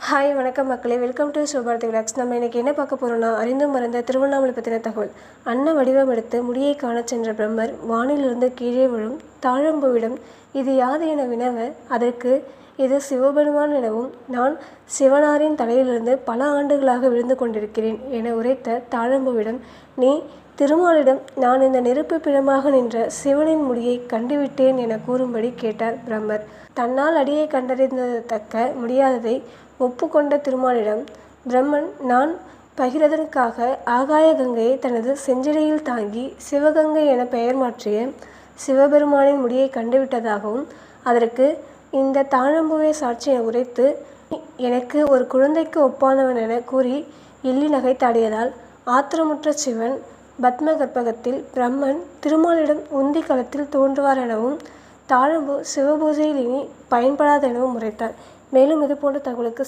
Hi வணக்கம் மக்களே, welcome to Sivabharathi vlogs. நம்ம இன்றைக்கி என்ன பார்க்க போகிறோன்னா, அறிந்தும் மறந்த திருவண்ணாமலை பற்றின தகவல். அன்ன வடிவம் எடுத்து முடியை காணச் சென்ற பிரம்மர் வானிலிருந்து கீழே விழும் தாழம்பூவிடம் இது யாது என வினவ, அதற்கு இது சிவபெருமான் எனவும் நான் சிவனாரின் தலையிலிருந்து பல ஆண்டுகளாக விழுந்து கொண்டிருக்கிறேன் என உரைத்த தாழம்பூவிடம், நீ திருமாலிடம் நான் இந்த நெருப்பு பிழமாக நின்ற சிவனின் முடியை கண்டுவிட்டேன் என கூறும்படி கேட்டார் பிரம்மர். தன்னால் அடியை கண்டறிந்ததக்க முடியாததை ஒப்புக்கொண்ட திருமாலிடம் பிரம்மன், நான் பகிரதனுக்காக ஆகாய கங்கையை தனது செஞ்சிடையில் தாங்கி சிவகங்கை என பெயர் மாற்றிய சிவபெருமானின் முடியை கண்டுவிட்டதாகவும், அதற்கு இந்த தாழம்பூவே சாட்சி என உரைத்து எனக்கு ஒரு குழந்தைக்கு ஒப்பானவன் என கூறி எள்ளி நகைத்தாடியதால் ஆத்திரமுற்ற சிவன் பத்ம கற்பகத்தில் பிரம்மன் திருமாலிடம் உந்தி களத்தில் தோன்றுவார் எனவும், தாழம்பூ சிவபூஜையில் இனி பயன்படாதெனவும் உரைத்தார். மேலும் இதுபோன்ற தகவலுக்கு